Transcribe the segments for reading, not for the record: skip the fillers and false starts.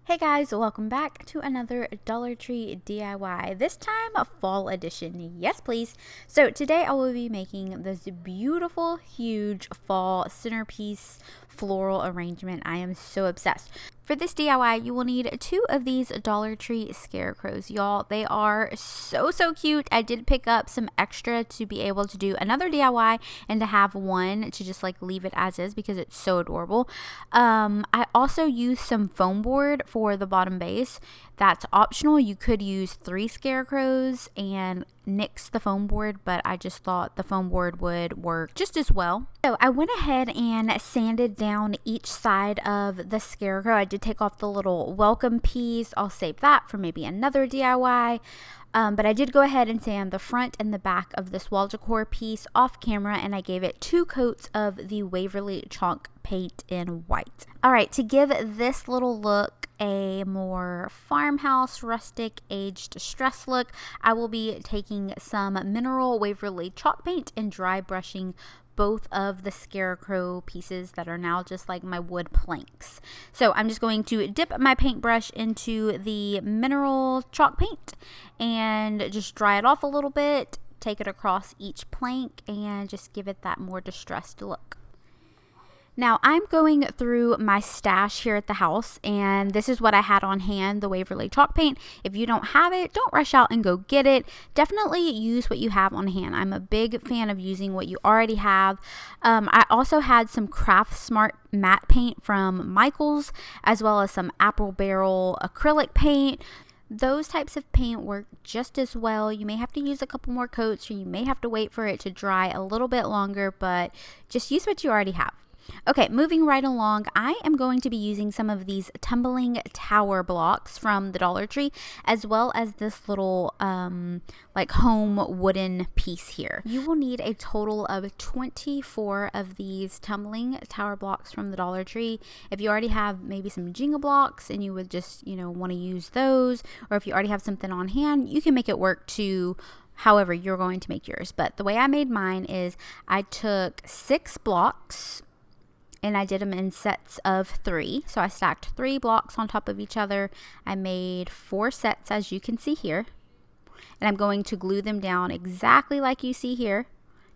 Hey guys, welcome back to another Dollar Tree DIY, this time a fall edition. Yes, please. So today I will be making this beautiful, huge fall centerpiece floral arrangement. I am so obsessed. For this DIY, you will need 2 of these Dollar Tree scarecrows, y'all. They are so cute. I did pick up some extra to be able to do another DIY and to have one to just like leave it as is because it's so adorable. I also used some foam board for the bottom base. That's optional. You could use 3 scarecrows and nix the foam board, but I just thought the foam board would work just as well. So I went ahead and sanded down each side of the scarecrow. I did take off the little welcome piece. I'll save that for maybe another DIY. But I did go ahead and sand the front and the back of this wall decor piece off camera, and I gave it 2 coats of the Waverly chalk paint in white. All right, to give this little look a more farmhouse, rustic, aged distress look, I will be taking some mineral Waverly chalk paint and dry brushing both of the scarecrow pieces that are now just like my wood planks. So I'm just going to dip my paintbrush into the mineral chalk paint and just dry it off a little bit, take it across each plank, and just give it that more distressed look. Now I'm going through my stash here at the house, and this is what I had on hand, the Waverly chalk paint. If you don't have it, don't rush out and go get it. Definitely use what you have on hand. I'm a big fan of using what you already have. I also had some Craft Smart matte paint from Michaels, as well as some Apple Barrel acrylic paint. Those types of paint work just as well. You may have to use a couple more coats, or you may have to wait for it to dry a little bit longer, but just use what you already have. Okay, moving right along, I am going to be using some of these tumbling tower blocks from the Dollar Tree, as well as this little like home wooden piece here. You will need a total of 24 of these tumbling tower blocks from the Dollar Tree. If you already have maybe some Jenga blocks and you would just, want to use those, or if you already have something on hand, you can make it work to however you're going to make yours. But the way I made mine is I took 6 blocks, and I did them in sets of 3. So I stacked 3 blocks on top of each other. I made 4 sets, as you can see here. And I'm going to glue them down exactly like you see here.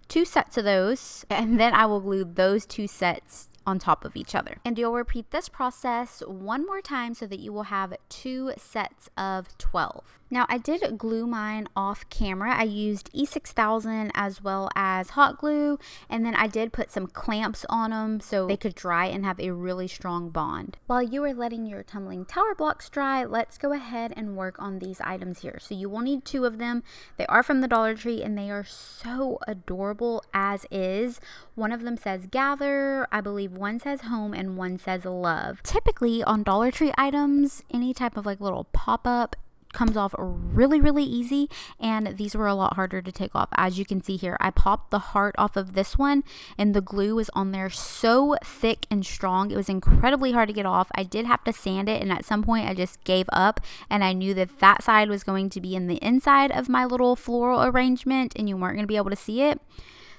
2 sets of those. And then I will glue those 2 sets on top of each other. And you'll repeat this process one more time so that you will have 2 sets of 12. Now I did glue mine off camera. I used E6000 as well as hot glue, and then I did put some clamps on them so they could dry and have a really strong bond. While you are letting your tumbling tower blocks dry, let's go ahead and work on these items here. So you will need 2 of them. They are from the Dollar Tree and they are so adorable as is. One of them says gather, I believe one says home, and one says love. Typically on Dollar Tree items, any type of like little pop-up comes off really easy, and these were a lot harder to take off. As you can see here, I popped the heart off of this one and the glue was on there so thick and strong. It was incredibly hard to get off. I did have to sand it, and at some point I just gave up, and I knew that that side was going to be in the inside of my little floral arrangement and you weren't going to be able to see it,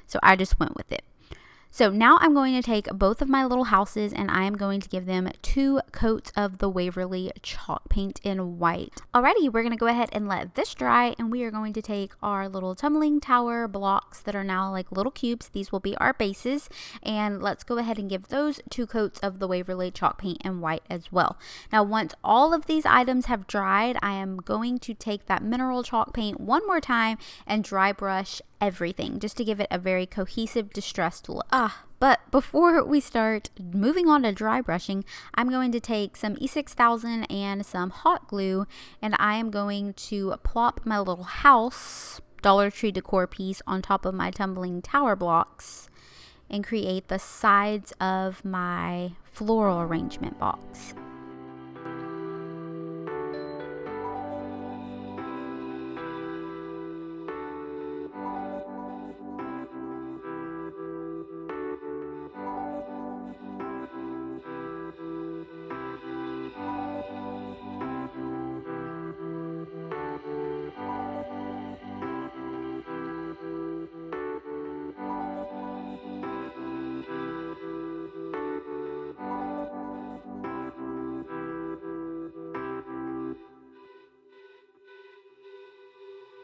so I just went with it. So now I'm going to take both of my little houses and I am going to give them 2 coats of the Waverly chalk paint in white. Alrighty, we're going to go ahead and let this dry, and we are going to take our little tumbling tower blocks that are now like little cubes. These will be our bases, and let's go ahead and give those 2 coats of the Waverly chalk paint in white as well. Now once all of these items have dried, I am going to take that mineral chalk paint one more time and dry brush everything just to give it a very cohesive, distressed look. But before we start moving on to dry brushing, I'm going to take some E6000 and some hot glue, and I am going to plop my little house Dollar Tree decor piece on top of my tumbling tower blocks and create the sides of my floral arrangement box.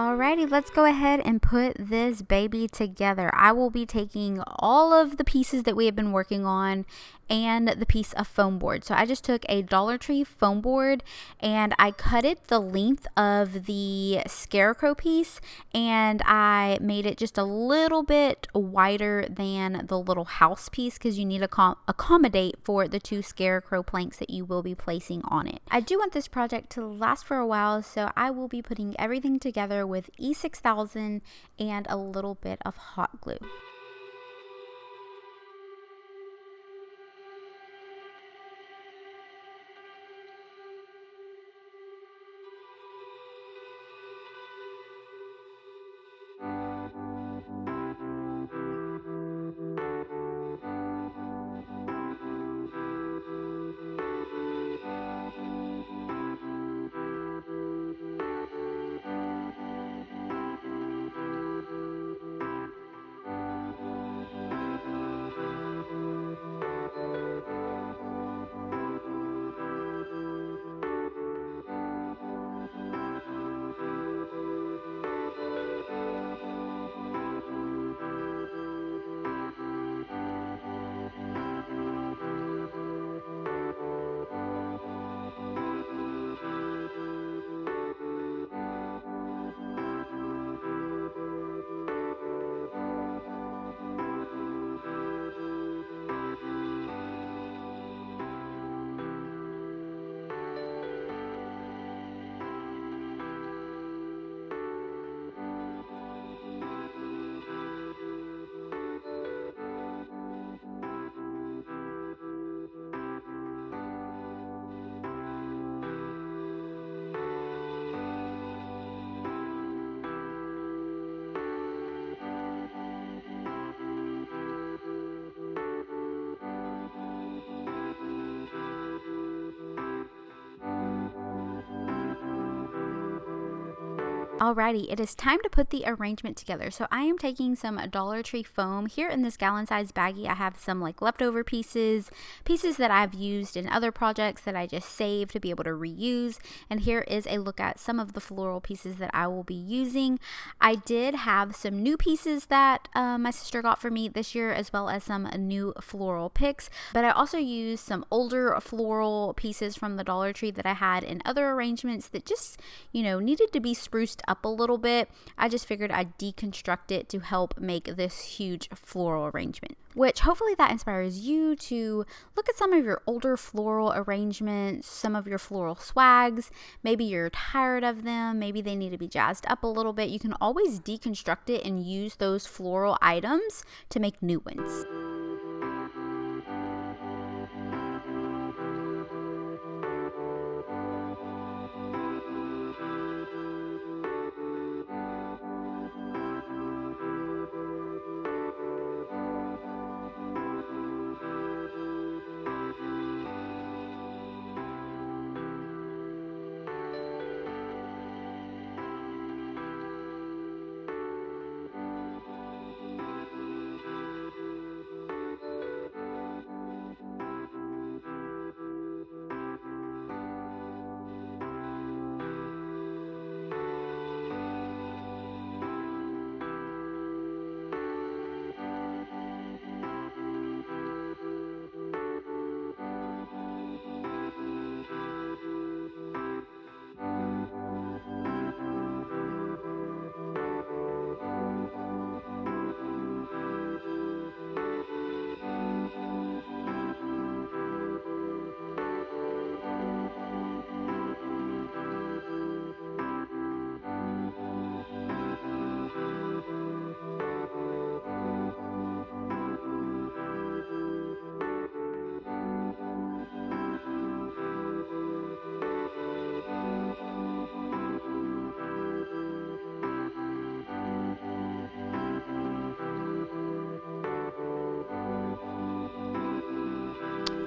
Alrighty, let's go ahead and put this baby together. I will be taking all of the pieces that we have been working on and the piece of foam board. So I just took a Dollar Tree foam board and I cut it the length of the scarecrow piece, and I made it just a little bit wider than the little house piece because you need to accommodate for the 2 scarecrow planks that you will be placing on it. I do want this project to last for a while, so I will be putting everything together with E6000 and a little bit of hot glue. Alrighty, it is time to put the arrangement together. So I am taking some Dollar Tree foam. Here in this gallon size baggie, I have some like leftover pieces that I've used in other projects that I just saved to be able to reuse. And here is a look at some of the floral pieces that I will be using. I did have some new pieces that my sister got for me this year, as well as some new floral picks. But I also used some older floral pieces from the Dollar Tree that I had in other arrangements that just, needed to be spruced up a little bit. I just figured I'd deconstruct it to help make this huge floral arrangement, which hopefully that inspires you to look at some of your older floral arrangements, some of your floral swags. Maybe you're tired of them. Maybe they need to be jazzed up a little bit. You can always deconstruct it and use those floral items to make new ones.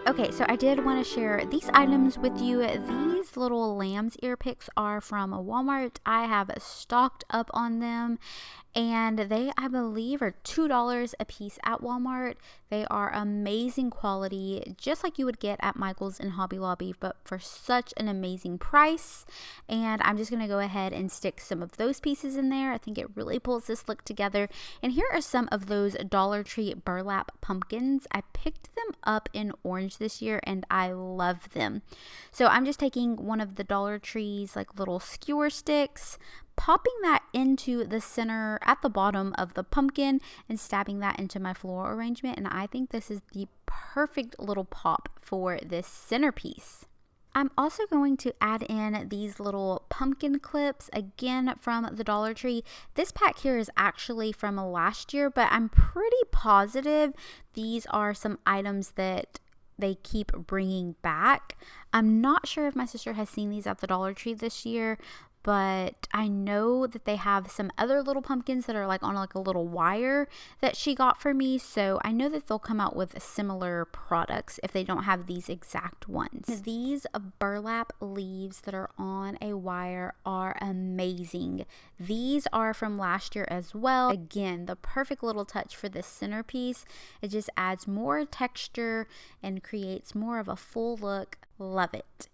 Okay, so I did want to share these items with you. These these little lamb's ear picks are from Walmart. I have stocked up on them, and they, I believe, are $2 a piece at Walmart. They are amazing quality, just like you would get at Michael's and Hobby Lobby, but for such an amazing price. And I'm just going to go ahead and stick some of those pieces in there. I think it really pulls this look together. And here are some of those Dollar Tree burlap pumpkins. I picked them up in orange this year, and I love them. So I'm just taking one of the Dollar Tree's like little skewer sticks, popping that into the center at the bottom of the pumpkin and stabbing that into my floral arrangement. And I think this is the perfect little pop for this centerpiece. I'm also going to add in these little pumpkin clips, again from the Dollar Tree. This pack here is actually from last year, but I'm pretty positive these are some items that they keep bringing back. I'm not sure if my sister has seen these at the Dollar Tree this year, but I know that they have some other little pumpkins that are like on like a little wire that she got for me. So I know that they'll come out with similar products if they don't have these exact ones. These burlap leaves that are on a wire are amazing. These are from last year as well. Again, the perfect little touch for this centerpiece. It just adds more texture and creates more of a full look. Love it.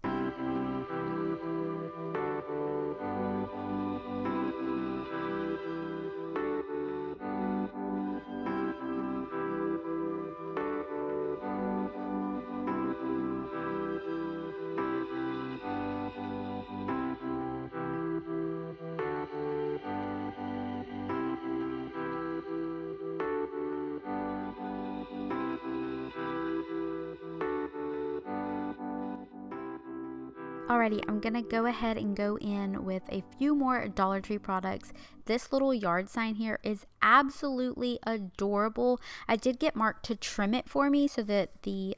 Alrighty, I'm gonna go ahead and go in with a few more Dollar Tree products. This little yard sign here is absolutely adorable. I did get Mark to trim it for me so that the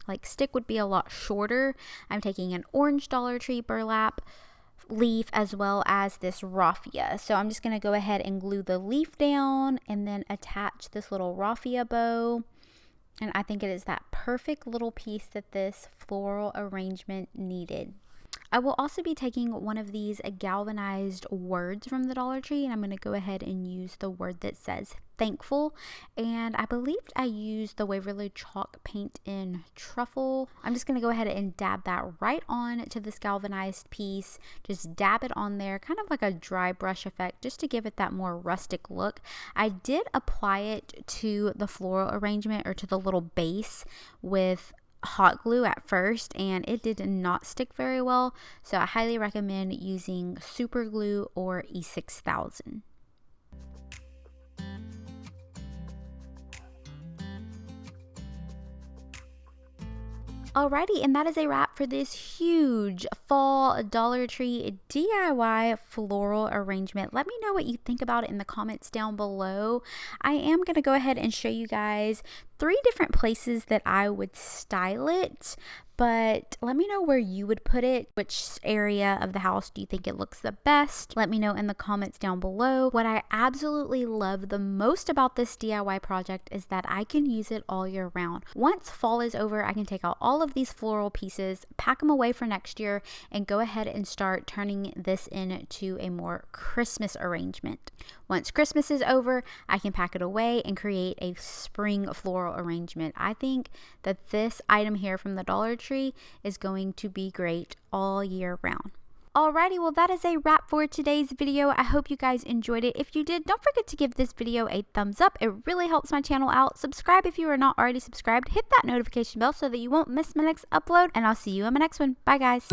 like stick would be a lot shorter. I'm taking an orange Dollar Tree burlap leaf as well as this raffia. So I'm just gonna go ahead and glue the leaf down and then attach this little raffia bow. And I think it is that perfect little piece that this floral arrangement needed. I will also be taking one of these galvanized words from the Dollar Tree, and I'm going to go ahead and use the word that says thankful. And I believed I used the Waverly chalk paint in truffle. I'm just going to go ahead and dab that right on to this galvanized piece. Just dab it on there, kind of like a dry brush effect, just to give it that more rustic look. I did apply it to the floral arrangement, or to the little base, with hot glue at first, and it did not stick very well, so I highly recommend using super glue or E6000. Alrighty, and that is a wrap for this huge fall Dollar Tree DIY floral arrangement. Let me know what you think about it in the comments down below. I am going to go ahead and show you guys 3 different places that I would style it, but let me know where you would put it. Which area of the house do you think it looks the best? Let me know in the comments down below. What I absolutely love the most about this DIY project is that I can use it all year round. Once fall is over, I can take out all of these floral pieces, pack them away for next year, and go ahead and start turning this into a more Christmas arrangement. Once Christmas is over, I can pack it away and create a spring floral arrangement. I think that this item here from the Dollar Tree is going to be great all year round. Alrighty, well that is a wrap for today's video. I hope you guys enjoyed it. If you did, don't forget to give this video a thumbs up. It really helps my channel out. Subscribe if you are not already subscribed. Hit that notification bell so that you won't miss my next upload, and I'll see you in my next one. Bye guys.